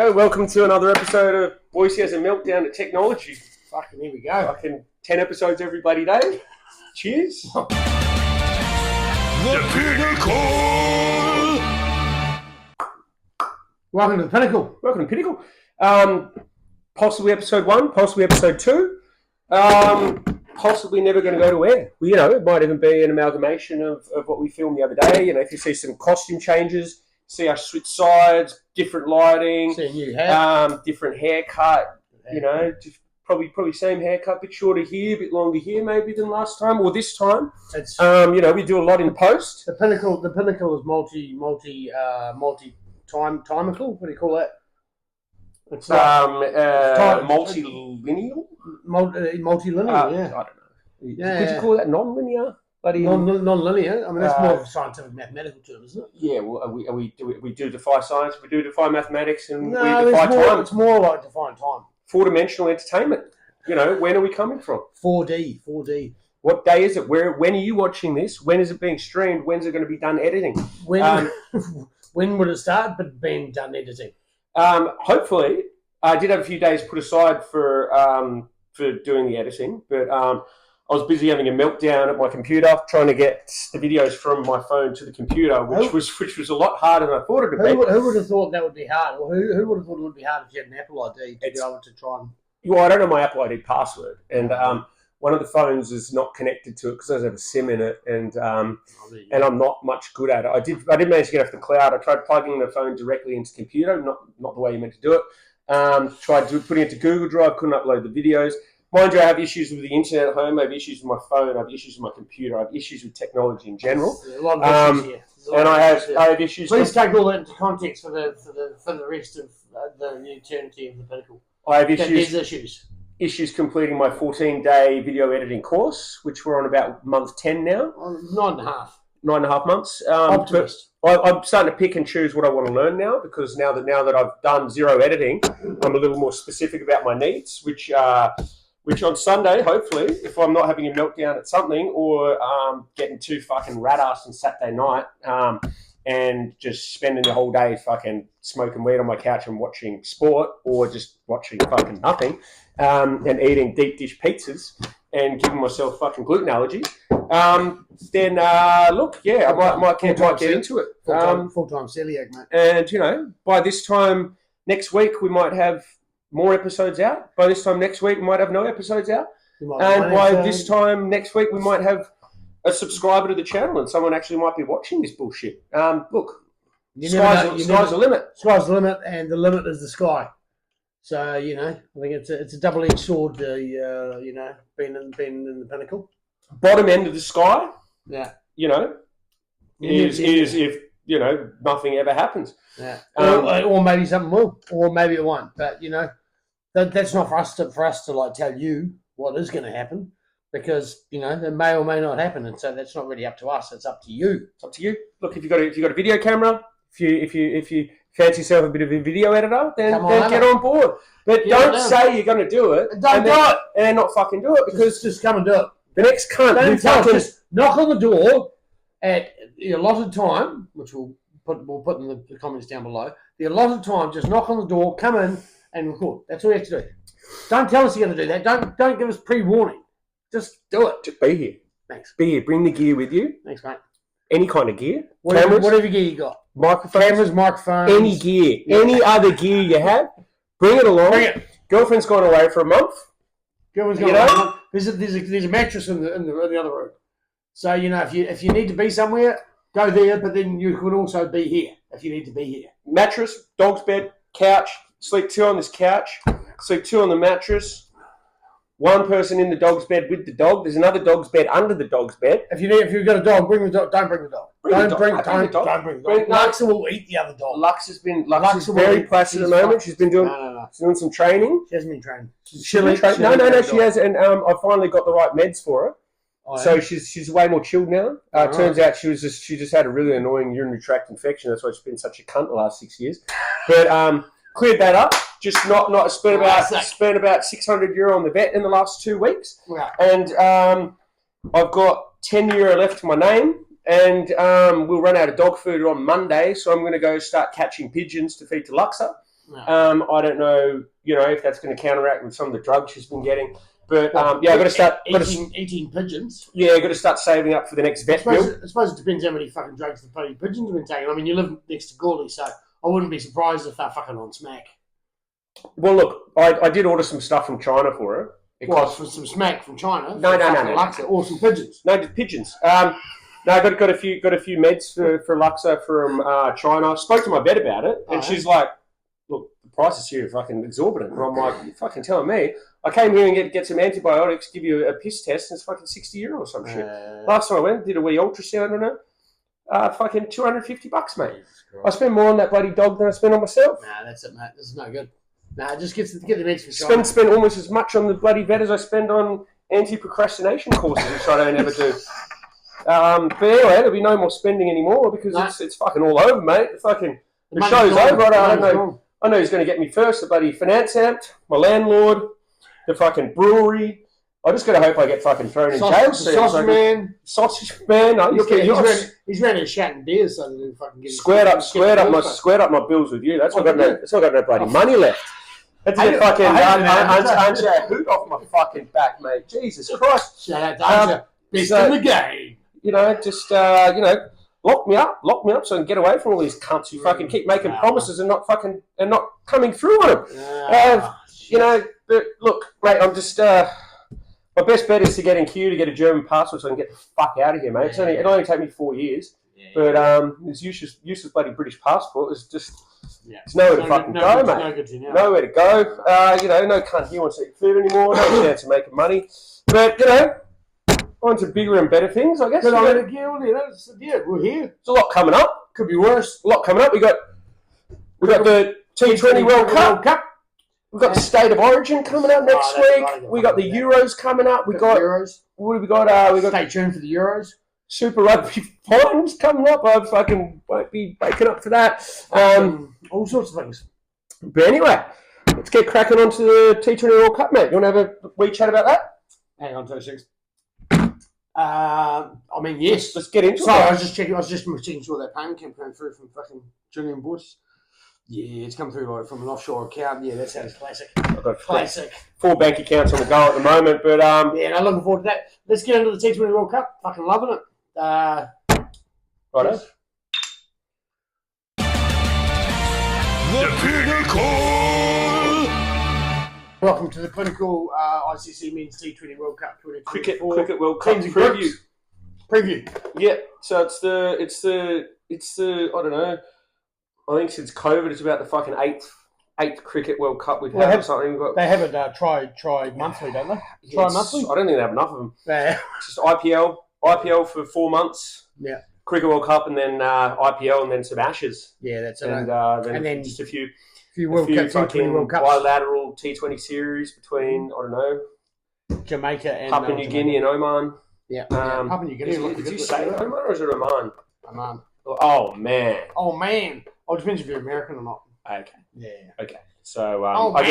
Hey, welcome to another episode of Boycey has a meltdown at technology. Fucking here we go. Fucking 10 episodes every bloody day. Cheers. The Pinnacle! Welcome to the Pinnacle. Welcome to Pinnacle. Possibly episode 1, possibly episode 2. Possibly never going to go to air. Well, it might even be an amalgamation of what we filmed the other day. If you see some costume changes, see us switch sides, different lighting, See a new hat. different haircut, just probably same haircut, bit shorter here, bit longer here maybe than last time or this time. It's We do a lot in post. the Pinnacle. The Pinnacle is multi-timical. What do you call that? It's Multilineal? multilinear. I Yeah, don't know. Yeah. Could you call that non-linear? non-linear. I mean, that's more of a scientific mathematical term, isn't it? Yeah, well, we do defy science, we do defy mathematics, and No, we defy time. it's more like define time. Four-dimensional entertainment. When are we coming from? 4D. What day is it? When are you watching this? When is it being streamed? When's it going to be done editing? When when would it start? But being done editing. Hopefully, I did have a few days put aside for doing the editing, but I was busy having a meltdown at my computer, trying to get the videos from my phone to the computer, which was a lot harder than I thought it would be. Who would have thought that would be hard? Or who would have thought it would be hard if you had an Apple ID to be able to try and... Well, I don't know my Apple ID password, and one of the phones is not connected to it because I have a SIM in it, and I'm not much good at it. I did manage to get off the cloud. I tried plugging the phone directly into the computer, not the way you meant to do it. Tried putting it to Google Drive, couldn't upload the videos. Mind you, I have issues with the internet at home. I have issues with my phone. I have issues with my computer. I have issues with technology in general. A lot of issues here. And I have issues. Please take all that into context for the rest of the eternity of the Pinnacle. I have There's issues. Issues completing my 14-day video editing course, which we're on about month 10 now. 9.5. 9.5 months. Optimist. But I'm starting to pick and choose what I want to learn now, because now that I've done zero editing, I'm a little more specific about my needs, which on Sunday, hopefully, if I'm not having a meltdown at something or getting too fucking rat-assed on Saturday night and just spending the whole day fucking smoking weed on my couch and watching sport, or just watching fucking nothing and eating deep dish pizzas and giving myself fucking gluten allergies, then look, yeah, I might get into it. Full-time celiac, mate. And, by this time next week, we might have more episodes out. By this time next week, we might have no episodes out. And by this time next week, we might have a subscriber to the channel and someone actually might be watching this bullshit. Look, sky's the limit. Sky's the limit, and the limit is the sky. So, I think it's a double-edged sword, being in the Pinnacle. Bottom end of the sky, Yeah. is if, nothing ever happens. Yeah. Or maybe something will, or maybe it won't. But, that's not for us to like tell you what is going to happen, because, it may or may not happen. And so that's not really up to us. It's up to you. It's up to you. Look, if you've got a video camera, if you fancy yourself a bit of a video editor, then get on board. But don't say you're going to do it. Don't do it. And not fucking do it, because Just come and do it. the next cunt who Just knock on the door at the allotted time, which we'll put in the comments down below. The allotted time, just knock on the door, come in and record. That's all you have to do. Don't tell us you're going to do that. Don't give us pre-warning. Just do it. Just be here. Thanks. Be here. Bring the gear with you. Thanks, mate. Any kind of gear. Whatever gear you got. Microphones. Microphones. Any gear. Any other gear you have. Bring it along. Bring it. Girlfriend's gone away for a month. Girlfriend's got there's a mattress in the other room. So, if you need to be somewhere, go there, but then you could also be here if you need to be here. Mattress, dog's bed, couch. Sleep 2 on this couch. Sleep 2 on the mattress. One person in the dog's bed with the dog. There's another dog's bed under the dog's bed. If you've got a dog, bring the dog. Don't bring the dog. Don't bring the dog. Luxa will eat the other dog. Lux is very placid at the moment. She's been doing some training. She hasn't been trained. She has, and I finally got the right meds for her. So she's way more chilled now. Turns out she just had a really annoying urinary tract infection. That's why she's been such a cunt the last 6 years. But cleared that up. Just not spent about €600 on the vet in the last 2 weeks. Yeah. And I've got €10 left to my name. And we'll run out of dog food on Monday, so I'm going to go start catching pigeons to feed to Luxa. No. I don't know, if that's going to counteract with some of the drugs she's been getting. But I've got to start eating pigeons. Yeah, I've got to start saving up for the next vet bill. I suppose it depends how many fucking drugs the bloody pigeons have been taking. I mean, you live next to Gourley, so I wouldn't be surprised if they're fucking on smack. Well, look, I did order some stuff from China for her. For some smack from China? No. Luxa, or some pigeons? No, just pigeons. No, I got a few meds for Luxa from China. I spoke to my vet about it, and she's like, "Look, the prices here are fucking exorbitant." And I'm like, "You're fucking telling me?" I came here and get some antibiotics, give you a piss test, and it's fucking €60 or some shit. Last time I went, did a wee ultrasound on it. Fucking $250, mate. I spend more on that bloody dog than I spend on myself. Nah, that's it, mate. This is no good. Nah, just get the meds for China. Spend almost as much on the bloody vet as I spend on anti-procrastination courses, which I don't ever do. But anyway, there'll be no more spending anymore because it's fucking all over, mate. The show's over. I don't know. I know he's going to get me first. The bloody finance amped, my landlord, the fucking brewery. I just got to hope I get fucking thrown in jail. Sausage man. Sausage man. He's ready to shat and beers so they fucking get squared up my bills with you. That's why I've got no bloody money left. That's a fucking unch a hoot off my fucking back, mate. Jesus Christ. Shout out to Archer. Best in the game. Just lock me up so I can get away from all these cunts who fucking keep making promises and not coming through on them. But look, mate, I'm just my best bet is to get in queue to get a German passport so I can get the fuck out of here, mate. It only take me 4 years, but this useless bloody British passport is just it's nowhere to fucking go, mate. Nowhere to go. No cunt here wants to eat food anymore. No chance of making money. But on to bigger and better things, I guess. But we're here. There's a lot coming up. Could be worse. A lot coming up. We got the T20 World Cup. We've got the State of Origin coming up next week. We got the Euros coming up. We got Euros. What have we got? We got stay tuned for the Euros. Super Rugby finals coming up. I fucking won't be waking up for that. All sorts of things. But anyway, let's get cracking onto the T20 World Cup, mate. You want to have a wee chat about that? Hang on 2 seconds. Yes. Let's get into it. I was just checking sure that payment came through from fucking Julian Bush. Yeah, it's come through from an offshore account. Yeah, that sounds classic. I've got classic. 4 bank accounts on the go at the moment, but I'm looking forward to that. Let's get into the T20 World Cup. Fucking loving it. Righto. The Pinnacle! Welcome to the Pinnacle ICC Men's T20 World Cup 2024. Cricket World Cup preview. Yeah, so it's the I don't know. I think since COVID, it's about the fucking eighth Cricket World Cup we've had or something. They have it tri monthly, don't they? Tri-monthly? I don't think they have enough of them. Yeah. It's just IPL for 4 months. Yeah. Cricket World Cup and then IPL and then some Ashes. Yeah, that's it. And then just a few World Cups, T20 World Cups. Bilateral T20 series between, I don't know, Jamaica and Papua New Guinea and Oman. Yeah. Papua New Guinea. Did you say Oman or is it Oman? Oman. Oh, man. Oh, it depends if you're American or not. Okay. Yeah. Okay. So I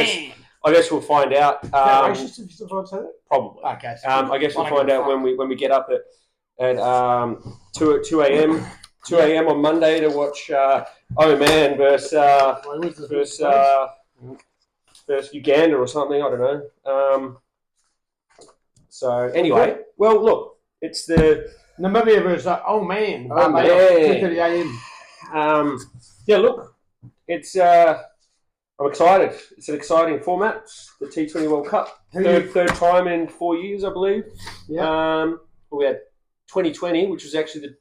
guess we'll find out. Racist if you say that? Probably. Okay. So I guess we'll find out when we get up at 2 a.m. 2 a.m. on Monday to watch Oman versus Uganda or something. I don't know. So anyway, well, look, it's the Namibia versus Oman. 2:30 a.m. Yeah, look, it's I'm excited. It's an exciting format. The T20 World Cup, third time in 4 years, I believe. Yeah. We had 2020, which was actually it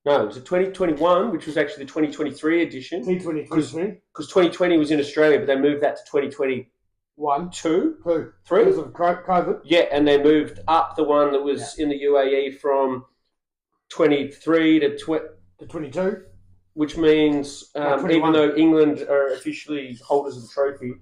was 2021, which was actually the 2023 edition. T20 because 2020 was in Australia, but they moved that to 2021, 2, 3 because of COVID. Yeah, and they moved up the one that was in the UAE from 23 to 22. Which means, even though England are officially holders of the trophy,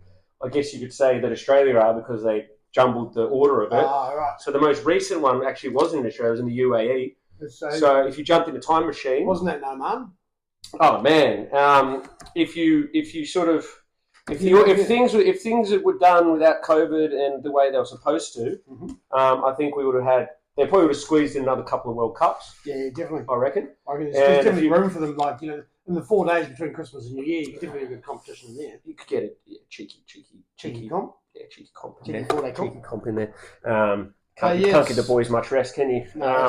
I guess you could say that Australia are because they jumbled the order of it. Right. So the most recent one actually wasn't in Australia, it was in the UAE. So if you jumped in a time machine... Wasn't that no, man? Oh, man. If things were done without COVID and the way they were supposed to, I think we would have had... They probably would have squeezed in another couple of World Cups. Yeah, definitely. I reckon. There's definitely room for them. Like, in the 4 days between Christmas and New Year, you could definitely get a good competition in there. You could get a cheeky comp. Yeah, cheeky comp. Cheeky 4-day comp. Cheeky comp in there. Can't give the boys much rest, can you? No,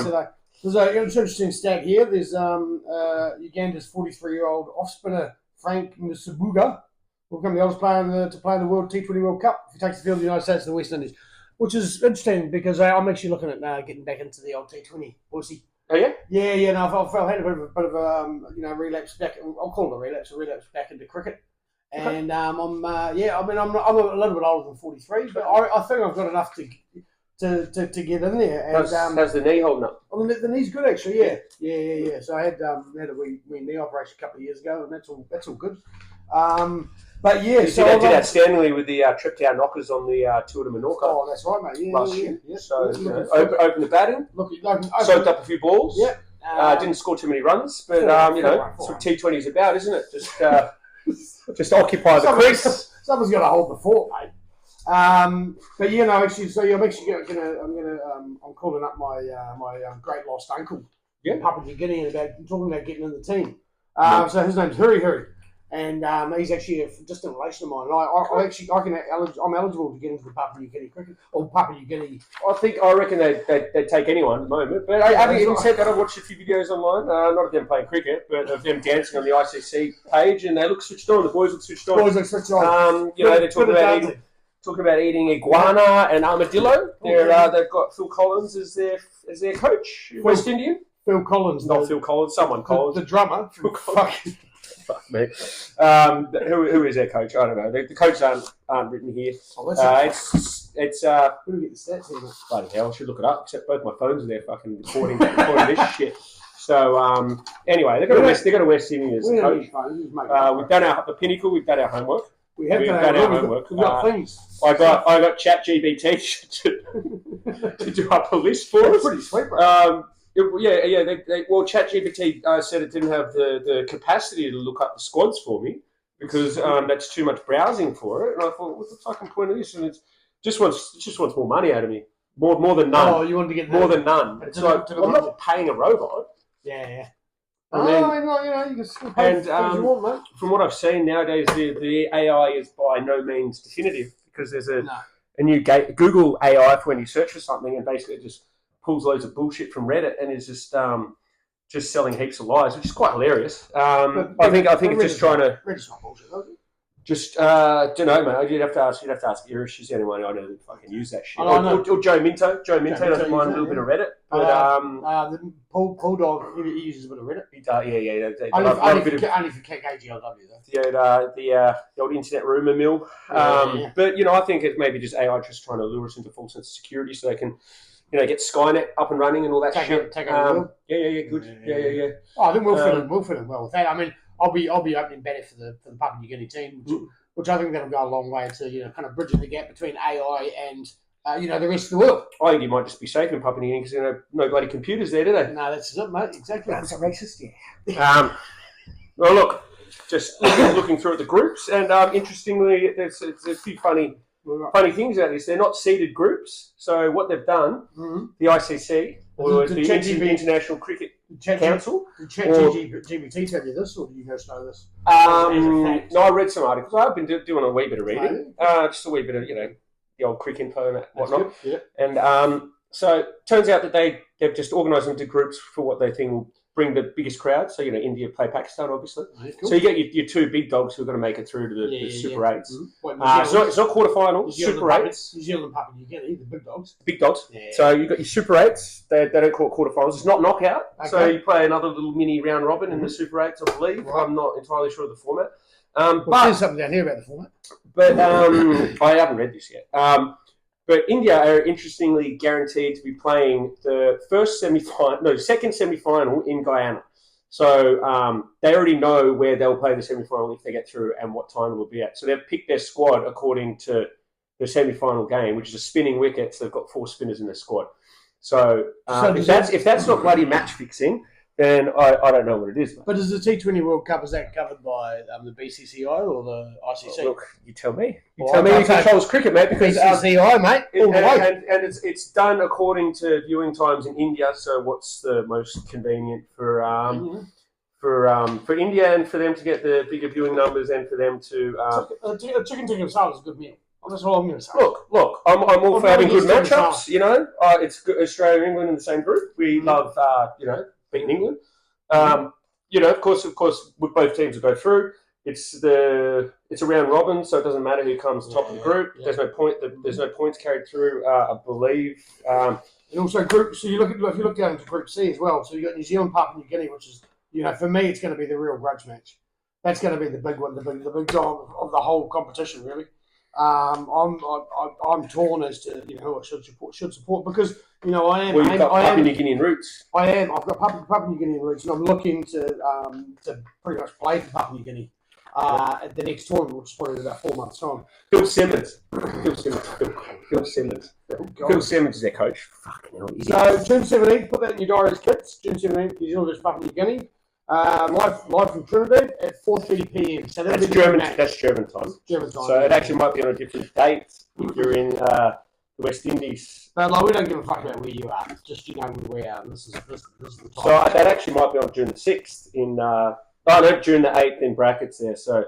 there's an interesting stat here. There's Uganda's 43-year-old off-spinner Frank Msubuga will become the oldest player to play in the World T20 World Cup if he takes the field of the United States and the West Indies, which is interesting because I'm actually looking at getting back into the old T20. Boycey. Oh yeah? Yeah. No, I've had a bit of a relapse back. I'll call it a relapse back into cricket. And I'm a little bit older than 43, but I think I've got enough to get in there. And how's the knee holding up? The knee's good actually. Yeah. So I had a wee knee operation a couple of years ago, and that's all good. But yeah, so I did outstandingly with the trip down knockers on the Tour de Menorca. Oh, that's right, mate. Yeah, last year. Yeah. So open the batting, soaked up a few balls. Yeah. Didn't score too many runs, but that's what T20 is about, isn't it? Just occupy the crease. Someone's got to hold the fort, mate. But actually, so I'm calling up my great lost uncle, Papua New Guinea, and talking about getting in the team. So his name's Huri. And he's actually a distant relation of mine. I'm eligible to get into the Papua New Guinea cricket or Papua New Guinea. I reckon they'd take anyone at the moment. But having said that, I watched a few videos online, not of them playing cricket, but of them dancing on the ICC page, and they look switched on. The boys look switched on. They're talking about eating iguana and armadillo. They've got Phil Collins as their coach, West Indian. Phil Collins, not Phil Collins. Someone Collins, the drummer. Phil Collins. Fuck me. Who is their coach? I don't know. The coaches aren't written here. It's Who do we get the stats here, mate? Bloody hell, I should look it up. Except both my phones are there, fucking recording this shit. So anyway, they've got a West Indian as the coach. We've done the Pinnacle. We've done our homework. We've done our homework. We've got things. I got ChatGPT to do up a list for us. Pretty sweet, bro. ChatGPT said it didn't have the capacity to look up the squads for me because that's too much browsing for it. And I thought, what's the fucking point of this? And it just wants more money out of me, more than none. Oh, you want to get more than none. It's like I'm not paying a robot. Yeah. You can still pay as you want, mate. From what I've seen nowadays, the AI is by no means definitive because there's a new Google AI for when you search for something and basically it just pulls loads of bullshit from Reddit and is just selling heaps of lies, which is quite hilarious. I think it's just trying to. Reddit's not bullshit, though. Just don't know, mate. You'd have to ask Irish. She's the only one I know that fucking use that shit. Or Joe Minto. Joe Minto doesn't mind a little bit of Reddit, but the Paul Dog he uses a bit of Reddit. He does, yeah. Only for KGLW though. The old internet rumor mill. But I think it's maybe just AI just trying to lure us into false sense of security so they can. Get Skynet up and running and all that shit. Take over good. Yeah. Oh, I think we'll fit in well with that. I mean, I'll be opening better for the Papua New Guinea team, which I think that'll go a long way to kind of bridging the gap between AI and the rest of the world. I think you might just be safe in Papua New Guinea because no bloody computers there, do they? No, that's it, mate. Exactly. That's racist. Yeah. Well, look, just looking through at the groups, and interestingly, there's a few funny things out this. They're not seeded groups. So what they've done, the ICC or the International Cricket Council. Did ChatGPT tell you this, or do you guys know this? No, I read some articles. I've been doing a wee bit of reading, just a wee bit of the old cricket info and whatnot. Yeah. And so it turns out that they've just organised them into groups for what they think will bring the biggest crowd. So India play Pakistan, obviously. Cool. So you get your two big dogs who are going to make it through to the Super 8s. It's not quarterfinals. Super 8s. New Zealand, Papua New Guinea, the big dogs. Big dogs. Yeah. So you've got your Super 8s. They don't call it quarterfinals. It's not knockout. Okay. So you play another little mini round robin in the Super 8s, I believe. Right. I'm not entirely sure of the format. But there's something down here about the format. But I haven't read this yet. But India are interestingly guaranteed to be playing the second semi-final in Guyana. So they already know where they'll play the semi-final if they get through and what time it will be at. So they've picked their squad according to the semi-final game, which is a spinning wicket. So they've got 4 spinners in their squad. So if that's not bloody match fixing, then I don't know what it is. But is the T20 World Cup, is that covered by the BCCI or the ICC? Well, look, you tell me. Tell me who controls cricket, mate. Because BCCI, mate. And it's done according to viewing times in India. So what's the most convenient for for India and for them to get the bigger viewing numbers and for them to. A chicken tikka masala is a good meal. That's all I'm going to say. Look, I'm all for having good matchups. You know, it's good, Australia and England in the same group. We love, beating England. Of course, with both teams will go through. It's a round robin, so it doesn't matter who comes top of the group. Yeah. There's no points carried through. I believe. And also group. So if you look down into Group C as well. So you got New Zealand, Papua New Guinea, which is for me it's going to be the real grudge match. That's going to be the big one, the big dog of the whole competition, really. I'm torn as to who I should support because I am. Well, you've got Papua New Guinean roots. I am. I've got Papua New Guinean roots, and I'm looking to pretty much play for Papua New Guinea at the next tournament, which is probably in about 4 months' time. Phil Simmons is their coach. Fucking hell. So June 17th, put that in your diaries, kids. June 17th, New Zealand versus Papua New Guinea. Live from Trinidad at 4:30 p.m. So that's German. That's German time. German time. So it actually might be on a different date if you're in the West Indies. But we don't give a fuck about where you are. Just where we are. This is the time. So that actually might be on June the 6th June the 8th in brackets there. So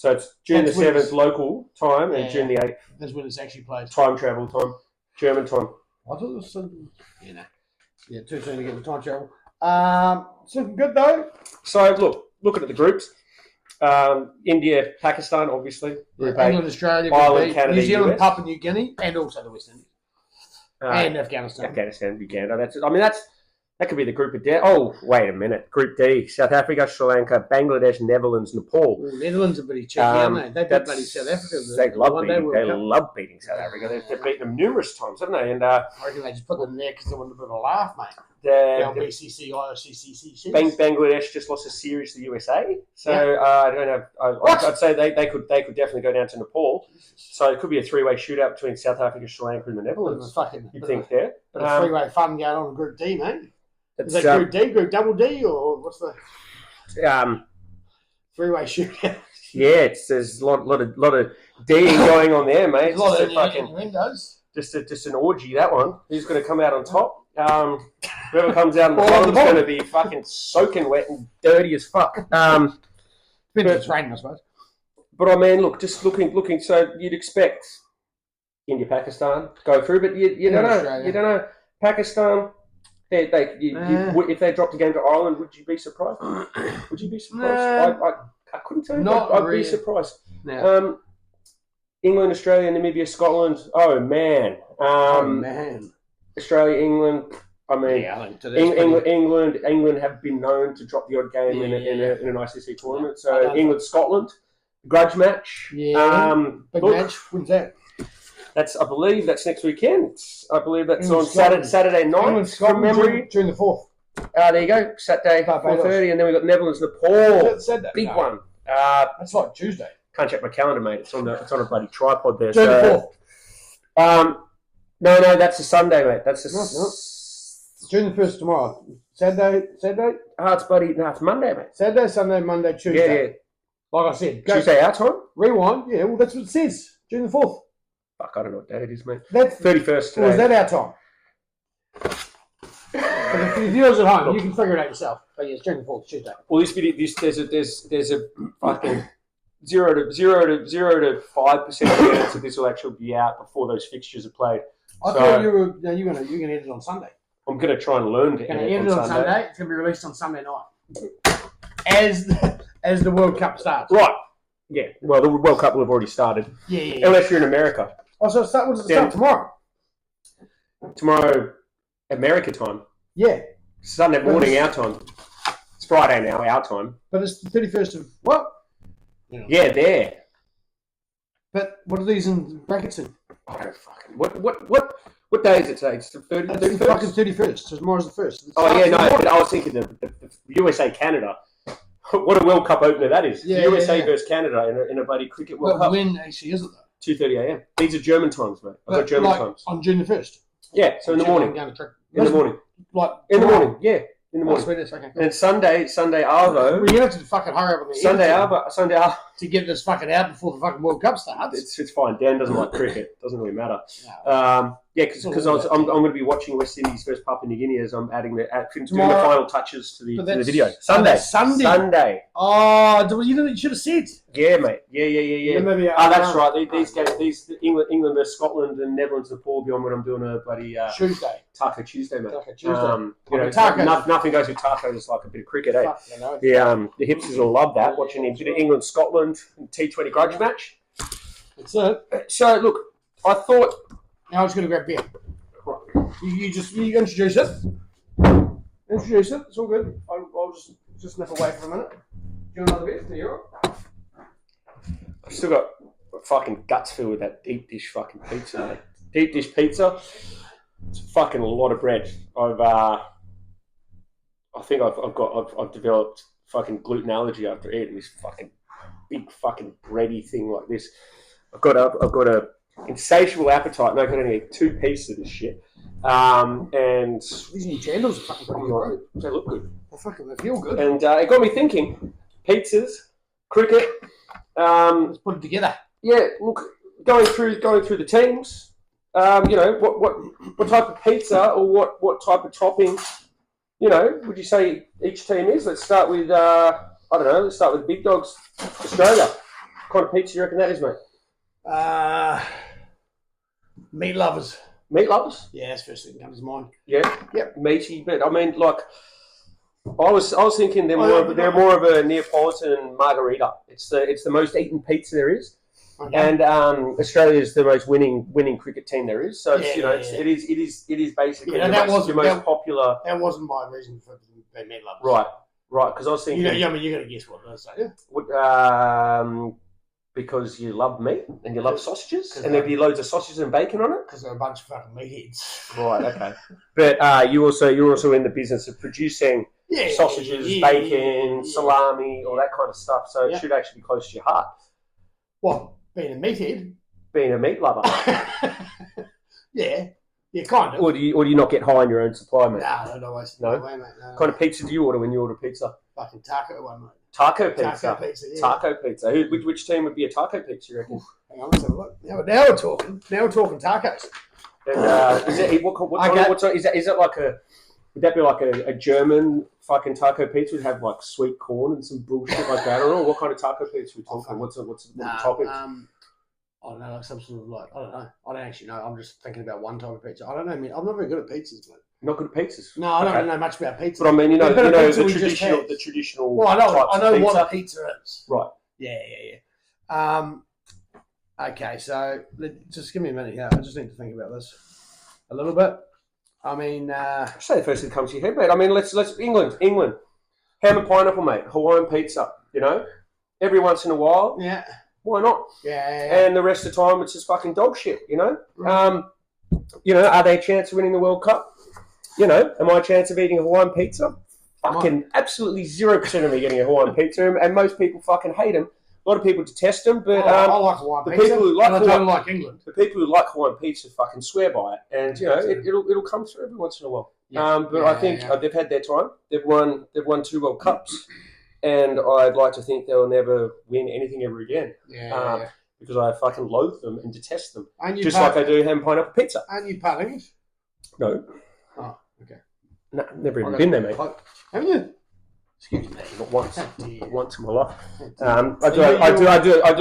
it's June the 7th local time and June the 8th. That's when it's actually played. Time travel time, German time. I thought it was too soon to get the time travel. It's looking good though. So looking at the groups, India, Pakistan, obviously. England, Australia, Ireland, Canada, New Zealand, US. Papua New Guinea, and also the West Indies and Afghanistan. Uganda. That could be the group of death. Oh, wait a minute. Group D: South Africa, Sri Lanka, Bangladesh, Netherlands, Nepal. Well, Netherlands are pretty cheeky, aren't they? They beat bloody South Africa. They love beating South Africa. They've beaten them numerous times, haven't they? And I reckon they just put them there because they wanted a bit of a laugh, mate. BCC, IOCCC. Bangladesh just lost a series to the USA, so I don't have. I'd say they could definitely go down to Nepal. So it could be a three-way shootout between South Africa, Sri Lanka, and the Netherlands. You'd think there, but a three-way fun going on in Group D, mate. Is that Group D, Group Double D, or what's the three-way shootout? Yeah, there's a lot of D'ing going on there, mate. There's a lot of fucking windows. Just an orgy, that one. Who's going to come out on top? Whoever comes out on the bottom is going to be fucking soaking wet and dirty as fuck. It's raining, I suppose. But I mean, look, just looking. So you'd expect India, Pakistan to go through, but you don't know. Australia. You don't know. Pakistan. If they dropped a game to Ireland, would you be surprised? Would you be surprised? I couldn't tell you. I'd be surprised. No. England, Australia, Namibia, Scotland. Oh man. Australia, England. I mean, England have been known to drop the odd game in an ICC tournament. So England, Scotland, grudge match. Yeah. Big match. When's that? I believe that's next weekend. I believe that's on Saturday night. England, Scotland, memory. June the 4th. There you go. Saturday, 4:30, and then we've got Netherlands, Nepal. Big one. That's like Tuesday. Can't check my calendar, mate. It's on a bloody tripod there. June the 4th. No, that's a Sunday, mate. That's June the 1st tomorrow. Saturday. It's Monday, mate. Saturday, Sunday, Monday, Tuesday. Yeah. Like I said, Tuesday our time. Rewind. Yeah, well, that's what it says. June the 4th. Fuck, I don't know what day it is, mate. That's 31st today. Or is that our time? For the viewers at home, you can figure it out yourself. But yeah, it's June the 4th, Tuesday. Well, there's a fucking 0 to 5% chance that this will actually be out before those fixtures are played. I thought you're gonna edit it on Sunday. I'm gonna try and learn to edit it on Sunday. It's gonna be released on Sunday night, as the World Cup starts. Right. Yeah. Well, the World Cup will have already started. Yeah. Unless you're in America. Oh, so does it start tomorrow? Tomorrow, America time. Yeah. Sunday morning, our time. It's Friday now, our time. But it's the 31st of what? Yeah, there. But what are these in brackets in? I don't fucking... What day is it today? It's the 31st? It's the fucking 31st. So tomorrow's the 1st. Oh, yeah, no. But I was thinking the USA-Canada. What a World Cup opener that is. Yeah, USA versus Canada in a bloody cricket World Cup. When actually is it though? 2:30 a.m. These are German times, mate. I've got German times. On June the 1st? Yeah, so in the morning. In the morning. Like in the morning, yeah. In the morning. Okay. And Sunday Arvo. Well, you have to fucking hurry up on the Sunday Arvo to get this fucking out before the fucking World Cup starts. It's fine. Dan doesn't like cricket. Doesn't really matter. No. Because I'm going to be watching West Indies versus Papua New Guinea as I'm doing the final touches to the video. Sunday. Oh, you should have said. Yeah, mate. Yeah. Maybe, that's right. These games, England versus Scotland and Netherlands and Paul beyond when I'm doing a bloody Tuesday. Taco Tuesday, mate. Taco Tuesday. Nothing goes with tacos like a bit of cricket, eh? The hipsters will love that. Watching a bit of England Scotland T20 grudge match. That's it. So look, I thought. Now I'm just going to grab beer. Right. You introduce it. Introduce it. It's all good. I'll just nip away for a minute. Do you want another beer? You're right. I've still got fucking guts filled with that deep dish fucking pizza, mate. Deep dish pizza. It's fucking a lot of bread. I think I've developed fucking gluten allergy after eating this fucking big fucking bready thing like this. I've got a insatiable appetite, and I can only eat 2 pieces of this shit. And these new candles are fucking pretty good. They look good. They feel good. And it got me thinking: pizzas, cricket. Let's put it together. Yeah, look, going through the teams. What type of pizza or what type of topping, would you say each team is? Let's start with Let's start with the big dogs, Australia. What kind of pizza do you reckon that is, mate? Meat lovers. Meat lovers? Yeah, that's the first thing that comes to mind. Yeah, meaty. But I mean, like, I was thinking they're more of a Neapolitan margarita. It's the most eaten pizza there is. Okay. And Australia is the most winning cricket team there is. So it is basically the most popular. That wasn't my reason for being meat lovers. Right. Because I was thinking. You're gonna guess what I say. Because you love meat and you love sausages, and there'd be loads of sausages and bacon on it. Because they're a bunch of fucking meatheads. Right. Okay. But you're also in the business of producing sausages, bacon, salami, all that kind of stuff. So it should actually be close to your heart. What? Being a meathead? Being a meat lover. Yeah, kind of. Or do you not get high on your own supply, mate? No. No? Way, mate. No. What kind of pizza do you order when you order pizza? Fucking taco one, mate. Taco pizza. Yeah. Taco pizza. Which team would be a taco pizza, you reckon? Hang on, let's have a look. Now we're talking. Now we're talking tacos. And is it like a? Would that be like a German fucking taco pizza? Would have like sweet corn and some bullshit like that, or what kind of taco pizza are we talking? What's the toppings? I don't know, like some sort of like I don't know. I don't actually know. I'm just thinking about one type of pizza. I don't know. I mean, I'm not very good at pizzas, mate. Not good at pizzas. No, I don't know much about pizza. But I mean, the traditional. Well, I know what a pizza is. Right. Yeah. Okay, so just give me a minute here. I just need to think about this a little bit. I mean, say the first thing that comes to your head, mate. I mean, let's England, ham and pineapple, mate. Hawaiian pizza. Every once in a while. Yeah. Why not? Yeah. And the rest of the time, it's just fucking dog shit. Right. Are they a chance of winning the World Cup? Am I a chance of eating a Hawaiian pizza? Fucking absolutely 0% of me getting a Hawaiian pizza, and most people fucking hate them. A lot of people detest them, but I like Hawaiian pizza. People who like I don't like England. The people who like Hawaiian pizza fucking swear by it, and it'll come through every once in a while. I think they've had their time. They've won 2 World Cups, and I'd like to think they'll never win anything ever again. Because I fucking loathe them and detest them, just like I do ham pineapple pizza. Aren't you part English? No. Oh, okay. No, never even been there, mate. Haven't you? Excuse me, not once. Not once in my life. I do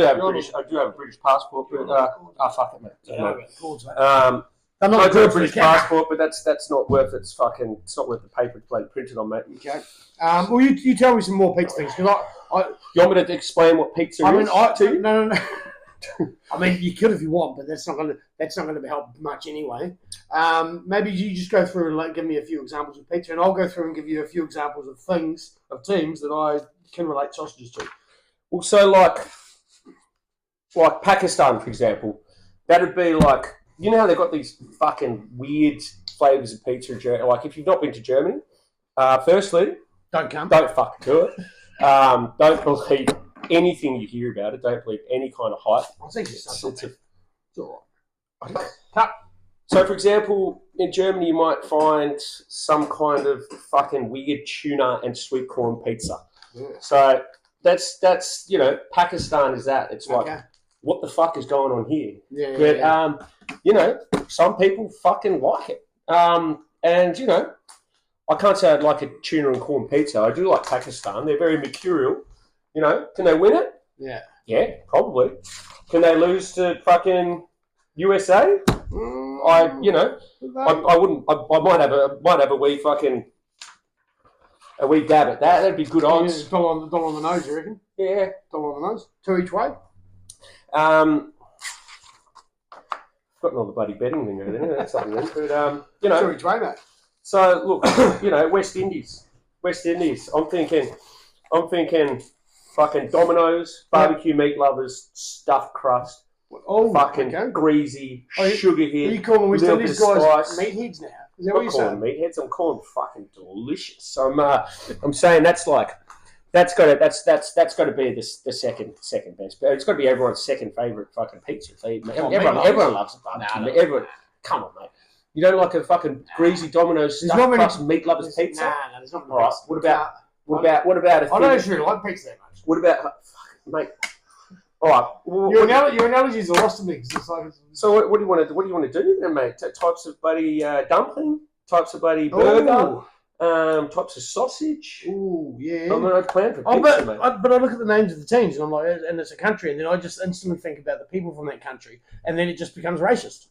have a British passport, but fuck it, mate. I do a British passport, but that's not worth it's not worth the paper plate printed on, mate. Okay. Well, you tell me some more pizza things because you want me to explain what pizza is? To you? No. I mean, you could if you want, but that's not going to help much anyway. Maybe you just go through and give me a few examples of pizza, and I'll go through and give you a few examples of teams that I can relate sausages to. Well, so like Pakistan, for example, that'd be like how they've got these fucking weird flavors of pizza in Germany. Like if you've not been to Germany, firstly, don't fucking do it. Don't believe anything you hear about it. Don't believe any kind of hype. I think it's all right. So, for example, in Germany, you might find some kind of fucking weird tuna and sweet corn pizza. Yeah. So, that's you know, Pakistan is that. It's like, what the fuck is going on here? But you know, some people fucking like it. And you know, I can't say I'd like a tuna and corn pizza. I do like Pakistan. They're very mercurial. You know, can they win it? Yeah, probably. Can they lose to fucking USA? I wouldn't. I might have a wee fucking a wee dab at that. That'd be good odds. Yeah, dollar on the nose, you reckon? Yeah, dollar on the nose. 2 each way. Got all the bloody betting lingo there. That's something. But you know, 2 each way, mate. So look, you know, West Indies. I'm thinking, fucking Domino's, barbecue meat lovers, stuffed crust. Fucking greasy, sugar hit. Are you calling West Indies guys meatheads now? Is that what you're saying? Meatheads. I'm calling fucking delicious. So I'm saying that's got to be the second best. It's got to be everyone's second favourite fucking pizza. Everyone loves a barbecue. Everyone, come on, mate. You don't like a fucking greasy Domino's stuffed crust meat lovers pizza? Nah, there's not. All right. What about? I don't actually like pizza that much. What about, mate? All right. Well, your analogies are lost to me. So what do you want to do then, mate? Types of bloody dumpling, types of bloody burger, types of sausage. Ooh, yeah. I'm not planning for pizza, mate. But I look at the names of the teams and I'm like, and it's a country, and then I just instantly think about the people from that country, and then it just becomes racist.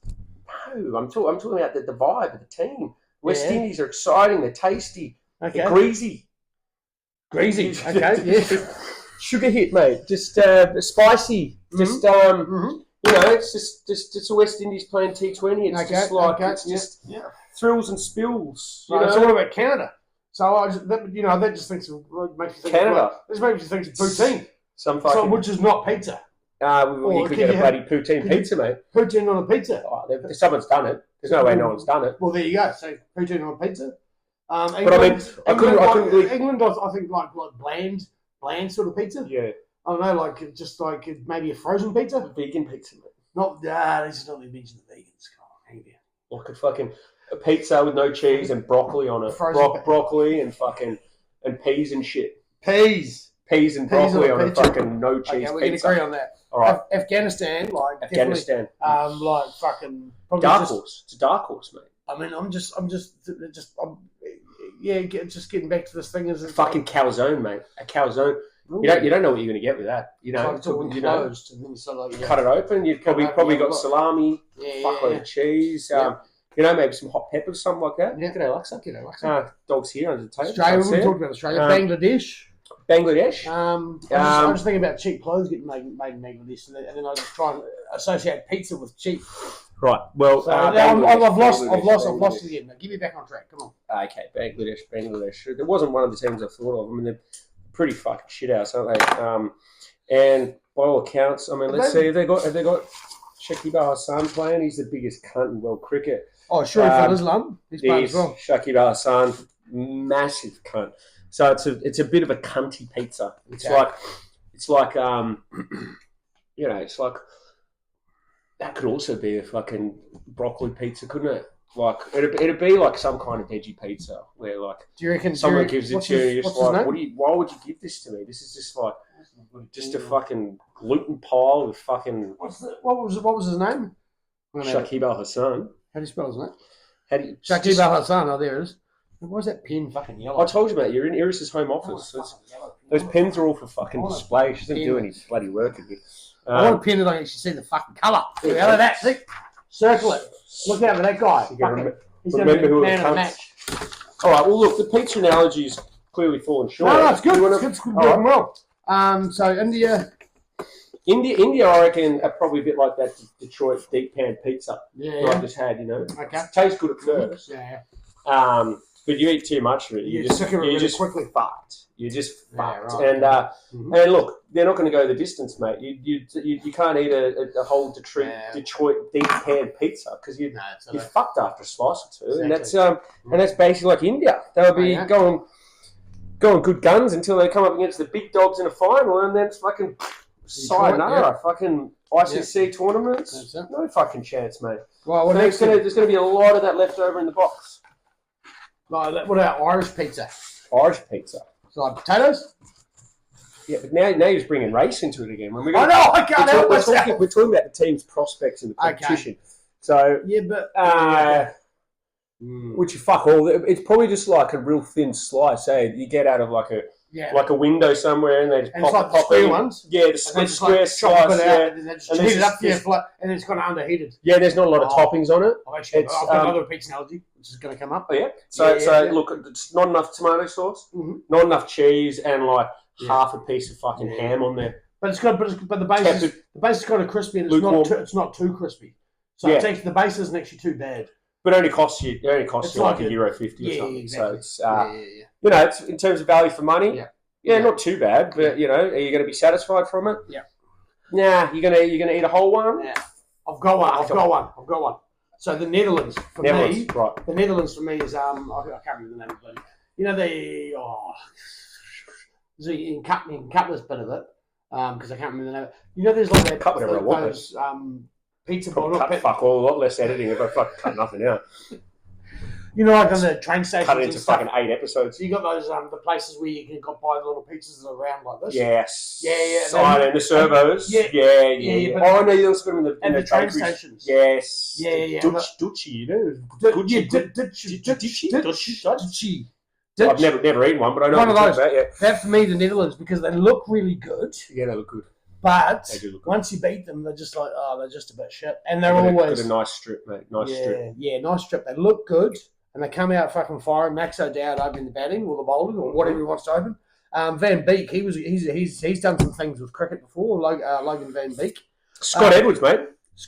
No, I'm talking about the vibe of the team. West Indies are exciting. They're tasty. Okay. They're greasy. Greasy. Okay. Yeah. Sugar hit, mate. Just spicy. Just you know, it's just the West Indies playing T20. It's just like it's just thrills and spills. You know? It's all about Canada. So that just makes you think Canada. This makes you think it's poutine. Which is not pizza. You could get a bloody poutine pizza, mate. Poutine on a pizza. Oh, someone's done it. There's no way no one's done it. Well, there you go. So poutine on a pizza. England, but I mean, I couldn't believe England does. I think like bland sort of pizza. Yeah. I don't know, like just like maybe a frozen pizza, vegan pizza, mate. This is not the mention of vegans. Come on, hang down. Like a fucking pizza with no cheese and broccoli on it. Broccoli and fucking and peas and shit. Peas and broccoli on a fucking no cheese pizza. We can agree on that. All right. Afghanistan. Like fucking. It's a dark horse, mate. I mean, I'm just getting back to this thing. Is fucking calzone, mate? A calzone. You don't know what you're going to get with that. You know, closed, and then you sort of cut it open. You've probably got salami, fuckload of chease. You know, maybe some hot peppers, something like that. Yeah, G'day, Alexa. Dog's here under the table. Australia, we talked about Australia. Bangladesh. I'm just thinking about cheap clothes getting made in Bangladesh, and then I just try and associate pizza with cheap. Right. Well, I've lost it again. Now, give me back on track. Come on. Okay, Bangladesh. There wasn't one of the teams I thought of. I mean, they're pretty fucking shit house, aren't they? And by all accounts, I mean, let's see. Have they got Shakib Al Hassan playing? He's the biggest cunt in world cricket. Oh, Sharif Al-Islam. He's playing as well. Shakib Al Hassan, massive cunt. So it's a bit of a cunty pizza. It's like it's like that could also be a fucking broccoli pizza, couldn't it? Like it'd be like some kind of veggie pizza where like do you reckon someone gives it to you, you're just like, why would you give this to me? This is just like a fucking gluten pile with fucking what was his name? Shakib Al Hassan. How do you spell his name? Shakib Al Hassan. Oh, there it is. Why is that pen fucking yellow? I told you, mate. You're in Iris's home office. Those pens are all for fucking display. She doesn't do any bloody work in here. I want a pen that I can actually see the fucking colour. How about that? See? Circle it. Look out for that guy. He's going to be the man of the match. All right. Well, look, the pizza analogy is clearly falling short. No, it's good. It's good. Working well. So India, I reckon, are probably a bit like that Detroit deep pan pizza that I just had. You know, okay. It tastes good at first. Yeah. But you eat too much of it, you're just quickly fucked. You're just fucked. Right. And look, they're not going to go the distance, mate. You can't eat a whole Detroit deep pan pizza because you're fucked after a slice or two. Exactly. And that's basically like India. They'll be going good guns until they come up against the big dogs in a final, and then it's fucking sayonara, fucking ICC tournaments. No fucking chance, mate. Well, there's going to be a lot of that left over in the box. Like, what about Irish pizza? Irish pizza. So like potatoes? Yeah, but now you're just bringing race into it again. When I know, I can't help myself. We're talking about the team's prospects in the competition. Okay. So, Yeah, but which you fuck all. It's probably just like a real thin slice. You get out of like a window somewhere, and they just and pop it's like the square ones. Yeah, the square slice. And then they just heat it up, and then it's kind of underheated. Yeah, there's not a lot of toppings on it. I've got another pizza analogy, which is going to come up. Oh, yeah. So look, it's not enough tomato sauce, not enough cheese, and like half a piece of fucking ham on there. But the base is kind of crispy, and it's not too crispy. So it's actually, the base isn't actually too bad. But it only costs you like €1.50 or something. Exactly. So it's it's in terms of value for money. Yeah, not too bad. But are you going to be satisfied from it? Yeah. Nah, you're gonna eat a whole one. Yeah. I've got one. So the Netherlands for me, right? The Netherlands for me is I can't remember the name of it. You know you can cut this bit of it because I can't remember the name. You know, there's like that cut whatever I want. Pizza bottle. Fuck all, a lot less editing if I fucking cut nothing out. You know, like on the train stations. Cut it into fucking 8 episodes. So you got those the places where you can go buy the little pizzas that are round like this. Yes. Yeah. And the servos. Yeah. Oh, I know you also put them in the train stations. Yes. Yeah. Dutchy, you know. Dutchy. I've never eaten one, but I know one what you're talking about. Yeah. That's for me the Netherlands because they look really good. Yeah, they look good. But once you beat them, they're just like, they're just a bit shit. And they're always... Got a nice strip, mate. Strip. Yeah, nice strip. They look good, and they come out fucking firing. Max O'Dowd opening the batting, or the bowling, or whatever he wants to open. Van Beek, he's done some things with cricket before, Logan Van Beek. Scott Edwards, mate.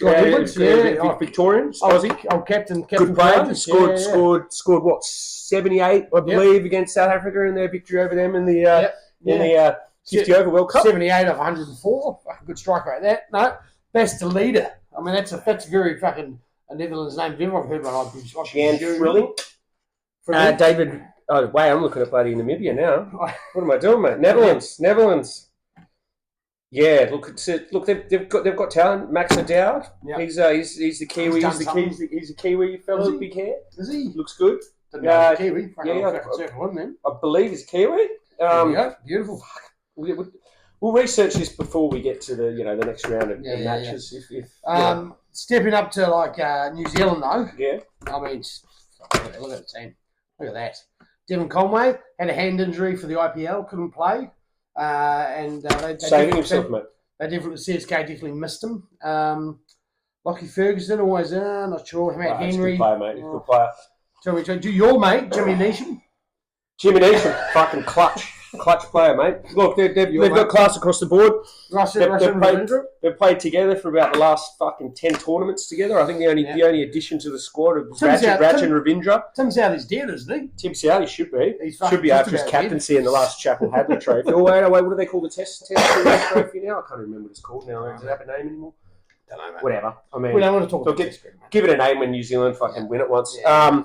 Edwards, Victorian, Aussie. Captain. Good player. Scored what, 78, I believe, against South Africa in their victory over them in the 50 over World Cup. 78 of 104. Good strike rate there. No, best leader. I mean, that's very fucking a Netherlands name. If I've heard one, Jan Frilling. David. Oh, wait, I'm looking at bloody Namibia now. What am I doing, mate? Netherlands. Yeah, look, they've got talent. Max O'Dowd. Yep. He's the Kiwi. He's a Kiwi fellow with big hair. Is he? Looks good. Kiwi. I believe he's Kiwi. There we go. Beautiful. We'll research this before we get to the next round of matches. If stepping up to like New Zealand though. Yeah. I mean, look at the team. Look at that. Devon Conway had a hand injury for the IPL, couldn't play, and they saving himself, mate. CSK definitely missed him. Lockie Ferguson always not sure. Matt Henry, good player, mate. Good player. Tell me, do your mate Jimmy Neesham? Jimmy Neesham, fucking clutch player, mate. Look, they've got class across the board. They've played together for about the last fucking 10 tournaments together. I think the only addition to the squad of Raj and Ravindra. Tim Southey's dead, isn't he? Tim Southey should be. Should be after his captaincy in the last Chapel Hadley trophy. Oh, wait, what do they call the test trophy now? I can't remember what it's called now. Does it have a name anymore? Don't know, mate. Whatever. I mean, we don't want to talk about give it a name when New Zealand fucking win it once. Yeah.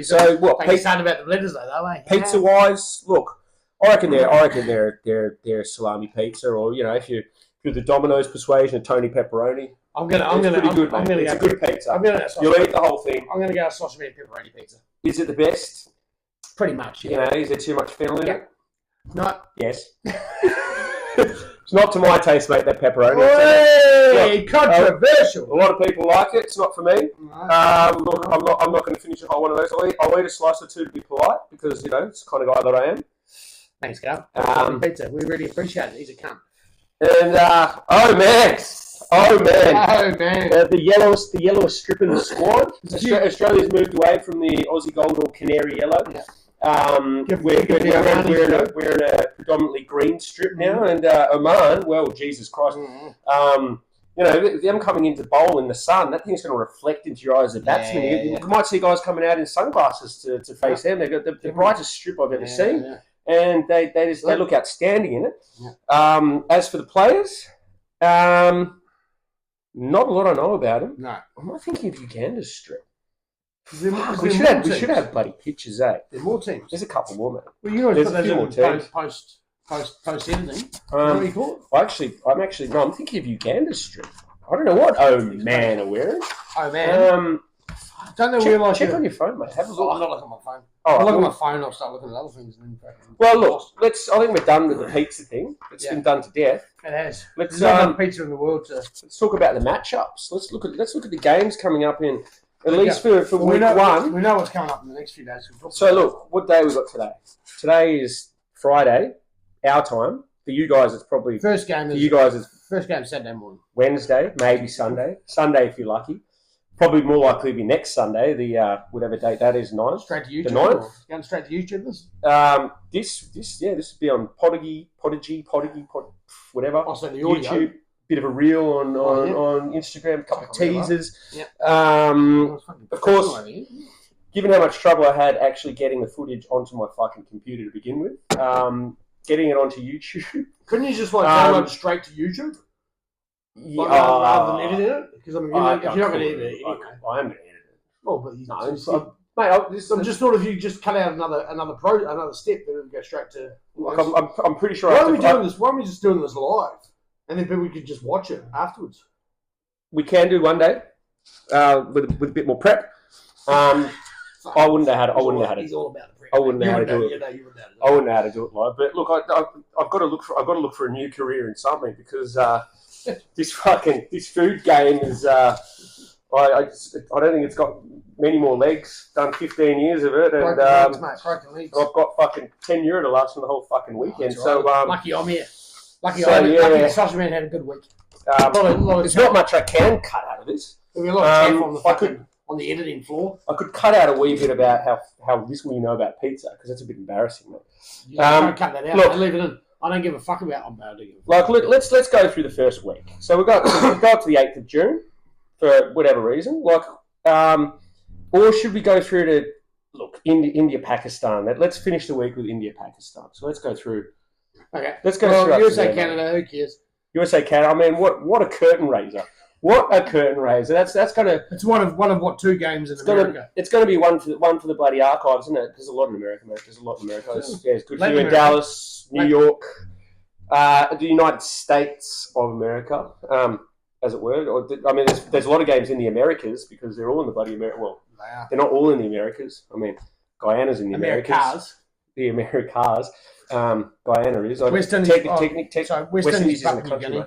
So what? Sound about the letters though, don't they? Pizza wise, look, I reckon they're salami pizza, or if you're the Domino's persuasion of Tony Pepperoni. It's a good pizza. You'll eat the whole thing. I'm gonna go sausage man pepperoni pizza. Is it the best? Pretty much. Yeah. Is there too much fennel in it? No. Yes. It's not to my taste, mate, that pepperoni. Hey, controversial. A lot of people like it. It's not for me. Look, I'm not going to finish a whole one of those. I'll eat a slice or two to be polite because, it's the kind of guy that I am. Thanks, Carl. Pizza. We really appreciate it. He's a cunt. And, oh, man. The yellowest strip in the squad. Australia's moved away from the Aussie Gold or Canary Yellow. Yeah. We're in a predominantly green strip now, and Oman, well, Jesus Christ, them coming into bowl in the sun, that thing's going to reflect into your eyes as a batsman. You might see guys coming out in sunglasses to face them. They've got the brightest strip I've ever seen, and they look outstanding in it. Yeah. As for the players, not a lot I know about them. No, I'm not thinking of Uganda's strip. We should have bloody pictures, eh? There are more teams. There's a couple more, man. Well, there's a few more teams. Post editing. What do you call it? I'm thinking of Uganda's strip. I don't know what man are wearing. Man. Don't they realise check on your phone, mate. Have a look. I'm not looking at my phone. Oh, I'll look at my phone. I'll start looking at other things. Well, look. I think we're done with the pizza thing. It's been done to death. It has. There's not enough pizza in the world. Let's talk about the matchups. Let's look at the games coming up in at least for week one. We know what's coming up in the next few days. So look, what day we got today? Today is Friday, our time. For you guys, it's probably first game. First game Saturday morning. Wednesday, maybe Sunday. Sunday if you're lucky. Probably more likely to be next Sunday, the whatever date that is, 9th. Straight to YouTube. The 9th. Going straight to YouTube. This would be on Podigy, whatever. Also the audio. YouTube, bit of a reel on Instagram, a couple of teasers. Yeah. Of course, given how much trouble I had actually getting the footage onto my fucking computer to begin with, getting it onto YouTube. Couldn't you just download it straight to YouTube? Rather than editing it? Because if you're not going to edit it, I am going to edit it. Oh, but Mate, I'm just thought if you just cut out another step, then it would go straight to. I'm pretty sure. Why are we just doing this live, and then people could just watch it afterwards? We can do one day with a bit more prep. I wouldn't know how to. He's all about the prep. I wouldn't know how to do it. I wouldn't know how to do it live. But look, I've got to look for a new career in something because this food game is. I don't think it's got many more legs. Done 15 years of it, and I've got fucking €10 to last me the whole fucking weekend. Right. So lucky I'm here. Lucky the Sausage Man had a good week. There's not much I can cut out of this. There'll be a lot of chaff on the editing floor. I could cut out a wee bit about how little you know about pizza because that's a bit embarrassing, mate. Don't cut that out. Look, leave it in. I don't give a fuck about. Let's go through the first week. So we got to the 8th of June for whatever reason. Or should we go through to India Pakistan? Let's finish the week with India Pakistan. So let's go through. Okay. Let's go through. USA Canada. Who cares? USA Canada. I mean, what a curtain raiser. What a curtain raiser! That's gonna. It's one of what 2 games in America. It's gonna be one for the bloody archives, isn't it? There's a lot in America, mate. There's a lot in America. It's good for you in Dallas, New York, the United States of America, as it were. I mean, there's a lot of games in the Americas because they're all in the bloody America. Well, they're not all in the Americas. I mean, Guyana's in the Americas. The Americas. Guyana is. West Indies. West Indies is in the country.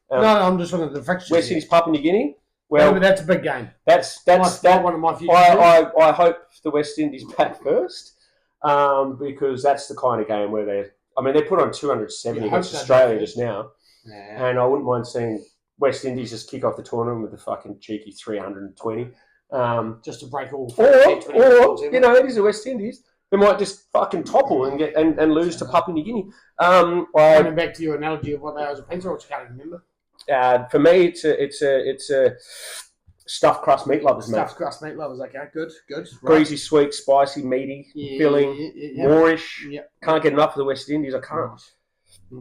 No, I'm just looking at the fixtures. West Indies, Papua New Guinea. Well, but that's a big game. That's one of my future. I hope the West Indies bat first, because that's the kind of game where they put on 270 against Australia just now, and I wouldn't mind seeing West Indies just kick off the tournament with a fucking cheeky 320, just to break all. Or it is the West Indies. They might just fucking topple and get and lose to Papua New Guinea. Coming back to your analogy of what they are as a pizza, which I can't remember. For me, it's a stuffed crust meat lovers, mate. Stuffed crust meat lovers, okay, good. Right. Greasy, sweet, spicy, meaty, filling, moorish. Yep. Can't get enough of the West Indies. I can't.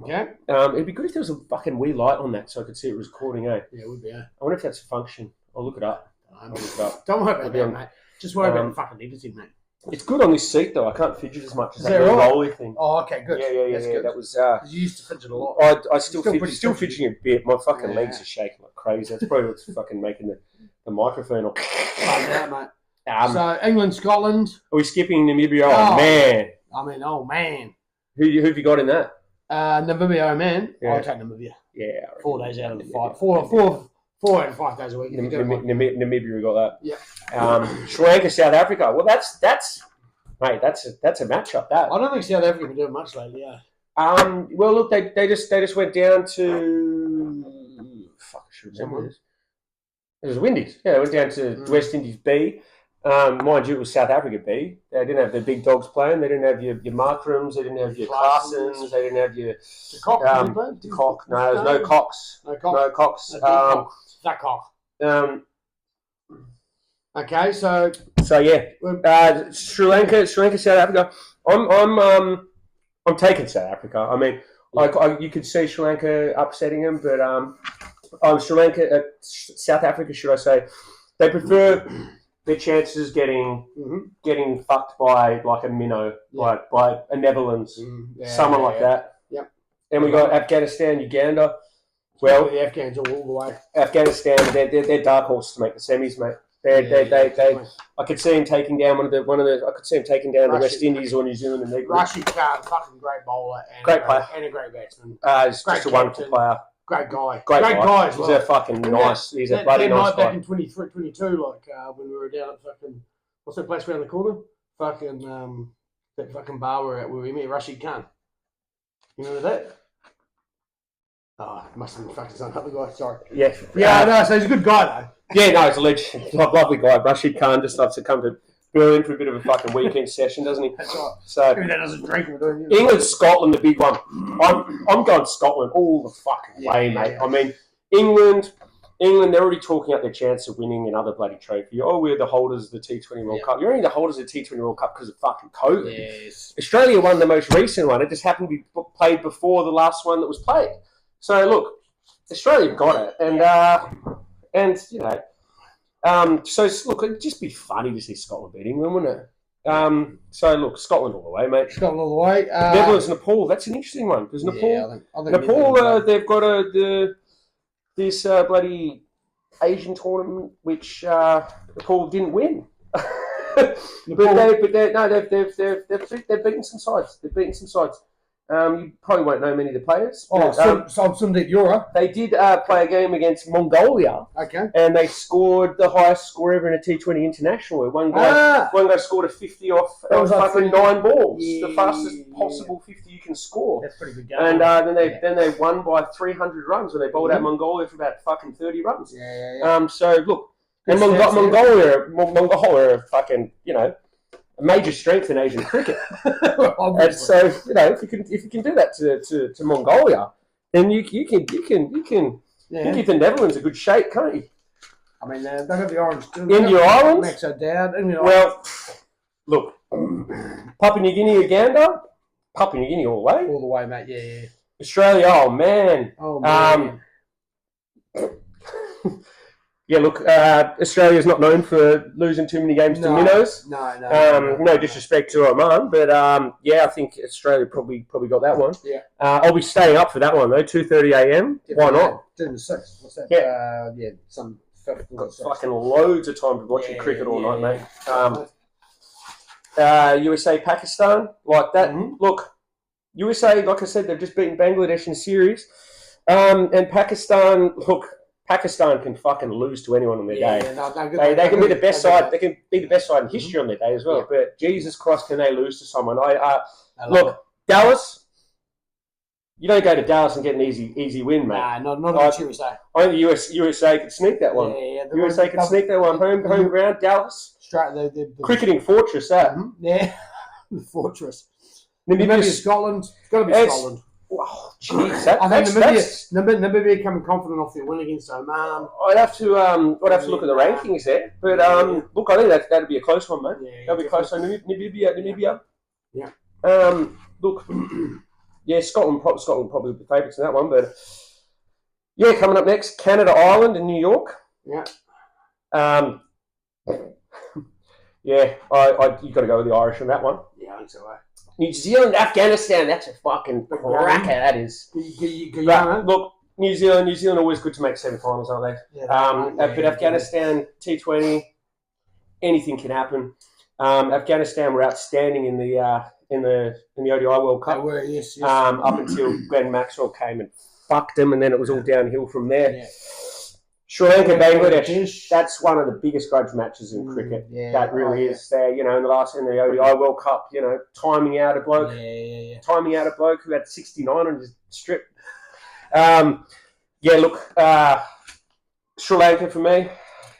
Okay. It'd be good if there was a fucking wee light on that so I could see it was recording. Eh? Yeah, it would be. I wonder if that's a function. I'll look it up. Don't worry about that, mate. Just worry about the fucking editing, mate. It's good on this seat though. I can't fidget as much as that rolly thing. Oh, okay, good. Yeah. That's good. That was. You used to fidget a lot. I still fidgeting a bit. My fucking legs are shaking like crazy. That's probably what's fucking making the microphone. Mate. So England, Scotland. Are we skipping Namibia? Oh man. I mean, oh man. Who have you got in that? Namibia, oh man. Yeah. I'll take Namibia. Yeah. 4 days out of the 5. 4 out of 5 days a week. Namibia, we got that. Yeah. Sri Lanka, South Africa. Well, that's mate. That's a matchup. That I don't think South Africa have been doing much lately. Yeah. Well, look, they just went down to. Fuck, I should remember this. It was Windies. Yeah, they went down to West Indies B. Mind you, it was South Africa B. They didn't have the big dogs playing. They didn't have your Markrams. They didn't have your Clarsons. They didn't have your De Cock. No, there's no Cocks. No Cocks. That Cock. Okay, so yeah, Sri Lanka, South Africa. I'm taking South Africa. I mean, you could see Sri Lanka upsetting them, but South Africa, should I say? They prefer their chances getting fucked by like a minnow, like by a Netherlands, someone like that. Yep. And we got Afghanistan, Uganda. Well, the Afghans all the way. Afghanistan, they're dark horses to make the semis, mate. I could see him taking down one of the. I could see him taking down the West Indies or New Zealand in their group. Rashid Khan, fucking great bowler and great player and a great batsman. He's just a wonderful player. Great guy. Great guy as well. He's a fucking nice. He's a bloody nice guy. Back in 23, 22, like when we were down at fucking what's that place around the corner? Fucking that fucking bar where we met Rashid Khan. You remember that? Oh, must have been fucking some other guy. Sorry. Yeah. No. So he's a good guy though. Yeah, no, he's a legend. Lovely guy. Rashid Khan just loves to come to Berlin for a bit of a fucking weekend session, doesn't he? That's right. So maybe that doesn't drink him, doing England, Scotland, the big one. I'm going Scotland all the fucking way, mate. Yeah. I mean, England, they're already talking up their chance of winning another bloody trophy. Oh, we're the holders of the T20 World Cup. You're only the holders of the T20 World Cup because of fucking COVID. Yes. Australia won the most recent one. It just happened to be played before the last one that was played. So look, Australia got it, and you know, so look, it'd just be funny to see Scotland beat England, wouldn't it? So look, Scotland all the way, mate. Scotland all the way. Netherlands, Nepal. That's an interesting one because Nepal, I think Nepal, they've got this bloody Asian tournament which Nepal didn't win. But they've beaten some sides. You probably won't know many of the players. Oh, Sundeep Euro. They did play a game against Mongolia. Okay. And they scored the highest score ever in a T20 international. Where one guy scored a 50 off fucking 9 balls. Yeah. The fastest possible 50 you can score. That's pretty good game. And then they won by 300 runs when they bowled out Mongolia for about fucking 30 runs. Yeah. So look, and Mongolia are fucking, you know, a major strength in Asian cricket. And so, you know, if you can do that to Mongolia, then you can give the Netherlands a good shake, can't you? I mean, they got the orange. India, Ireland. Max O'Dowd. Well, look, Papua New Guinea, Uganda, Papua New Guinea all the way. All the way, mate. Yeah. Australia, oh man. Yeah, look, Australia's not known for losing too many games to minnows. No. No disrespect to Oman, but yeah, I think Australia probably got that one. Yeah. I'll be staying up for that one though, 2:30 a.m. Why not? 2:06. What's that? Yeah. Some got fucking loads of time to watching cricket all night, mate. USA, Pakistan, like that. Mm-hmm. Look, USA, like I said, they've just beaten Bangladesh in series, and Pakistan. Look. Pakistan can fucking lose to anyone on their day. They can be the best side. They can be the best side in history on their day as well. Yeah. But Jesus Christ, can they lose to someone? Look, Dallas. You don't go to Dallas and get an easy win, mate. Nah, not against USA. I think USA could sneak that one. USA could sneak that one. Home ground, Dallas. The cricketing fortress, that. Mm-hmm. Yeah, the fortress. Maybe Scotland. It's got to be Scotland. Wow, jeez, I think Namibia coming confident off their win against Oman. I'd have to look at the rankings there, but look, I think that'd be a close one, mate. Yeah, that'd be close. So Namibia. Yeah. Look, yeah, Scotland probably the favourites in that one, but yeah, coming up next, Canada, Ireland, and New York. Yeah. Yeah, you got to go with the Irish on that one. Yeah, I think so. New Zealand, Afghanistan, that's a fucking cracker, that is. Look, New Zealand always good to make semi-finals, aren't they? Yeah, but Afghanistan, T20, anything can happen. Afghanistan were outstanding in the ODI World Cup. They were, yes. Up until Glenn Maxwell came and fucked them, and then it was all downhill from there. Yeah. Sri Lanka, Bangladesh, that's one of the biggest grudge matches in cricket. Yeah, that really is. There, you know, in the ODI World Cup, you know, timing out a bloke who had 69 on his strip. Look, Sri Lanka for me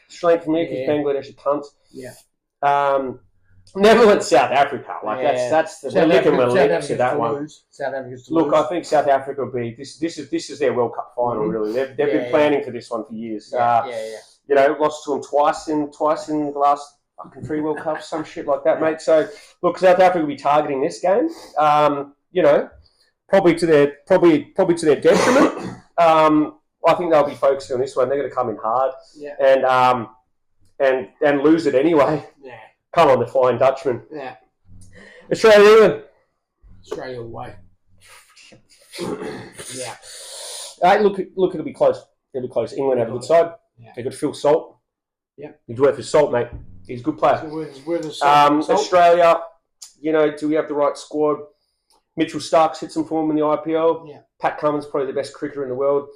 because Bangladesh are cunts. Yeah. Netherlands, South Africa, that's the lick and the lips of that one. South Africa's to lose. Look, I think South Africa will be this is their World Cup final. Really, they've been planning for this one for years. You know, lost to them twice in the last fucking 3 World Cups, some shit like that, mate. So look, South Africa will be targeting this game. You know, probably to their detriment. I think they'll be focusing on this one. They're going to come in hard and lose it anyway. Yeah. Come on, the Flying Dutchman. Yeah. Australia, England. Australia away. Yeah. Look, it'll be close. It'll be close. England have a good side. Yeah. They got Phil Salt. Yeah. He's worth his salt, mate. He's a good player. He's worth his salt. Australia, do we have the right squad? Mitchell Stark's hit some form in the IPL. Yeah. Pat Cummins, probably the best cricketer in the world.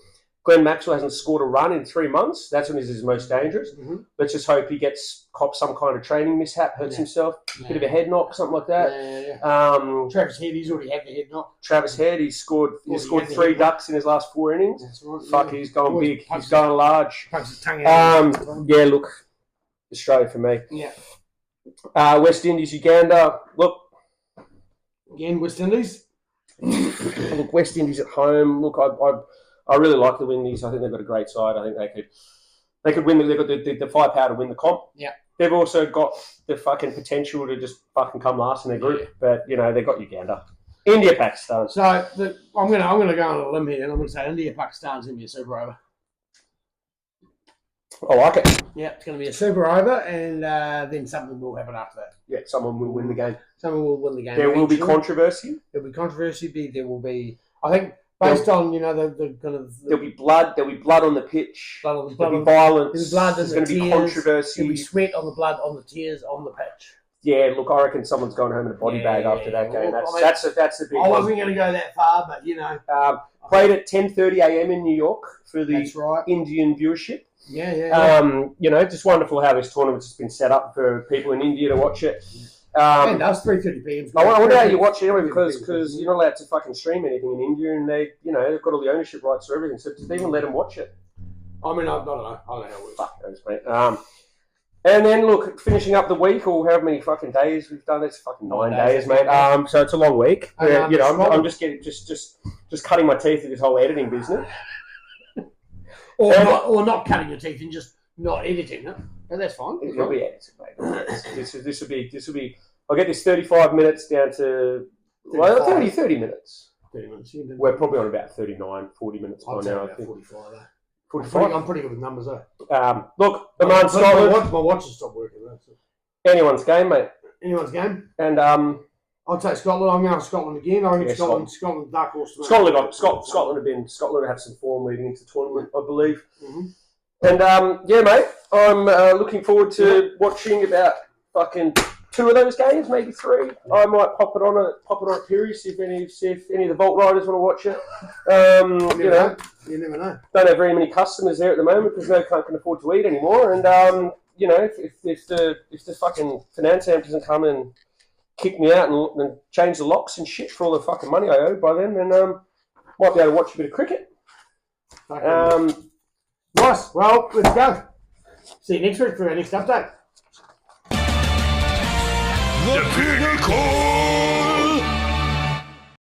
Glenn Maxwell hasn't scored a run in 3 months. That's when he's his most dangerous. Mm-hmm. Let's just hope he cops some kind of training mishap, hurts himself, bit of a head knock, something like that. Travis Head, he's already had the head knock. Travis Head, he scored 3 ducks in his last 4 innings. That's right. Fuck, he's going big. He's going large. Pokes his tongue out. Yeah, look, Australia for me. Yeah. West Indies, Uganda. Look, again, West Indies. Look, West Indies at home. Look, I really like the Windies. I think they've got a great side. I think they could win. They've got the firepower to win the comp. Yeah. They've also got the fucking potential to just fucking come last in their group. Yeah. But they've got Uganda, India, Pakistan. So I'm gonna go on a limb here, and I'm gonna say India, Pakistan's gonna be a super over. I like it. Yeah, it's going to be a super over, and then something will happen after that. Yeah, someone will win the game. Someone will win the game. There will be controversy. There'll be controversy. There will be, I think, based on the kind of. There'll be blood. There'll be blood on the pitch. There'll be violence. There'll be blood. There's going to be controversy. There'll be sweat on the blood, on the tears, on the pitch. Yeah, look, I reckon someone's going home in a body bag after that game. That's a big one. I wasn't going to go that far, but played at 10:30 a.m. in New York for the Indian viewership. Yeah. Just wonderful how this tournament's been set up for people in India to watch it. And us 3:30 p.m. I wonder how you watch it anyway, because you're not allowed to fucking stream anything in India, and they've got all the ownership rights to everything. So just even let them watch it. I mean, I don't know. I don't know how it works. Fuck knows, mate. And then look, finishing up the week, or however many fucking days we've done, it's fucking 9 days, mate. So it's a long week. I'm just getting just cutting my teeth in this whole editing business. Or not cutting your teeth and just not editing it. But that's fine. It'll be edited, mate. This will be. I'll get this 35 minutes down to 30 minutes. 30 minutes. We're probably on about 39, 40 minutes by now. I think 45. 45. I'm pretty good with numbers, though. Look, Oman, Scotland. My watch has stopped working, though. So. Anyone's game, mate. Anyone's game. And I'll take Scotland. I'm going to Scotland again. I think Scotland dark horse. Scotland have had some form leading into the tournament, I believe. Mm-hmm. And mate, I'm looking forward to watching about fucking 2 of those games, maybe 3. I might pop it on a period, see if any of the Vault Riders want to watch it. You never know. Don't have very many customers there at the moment because no cunt can afford to eat anymore. And if the fucking finance amp doesn't come and kick me out and change the locks and shit for all the fucking money I owe by then might be able to watch a bit of cricket. Nice. Well, let's go. See you next week for our next update. The Pinnacle!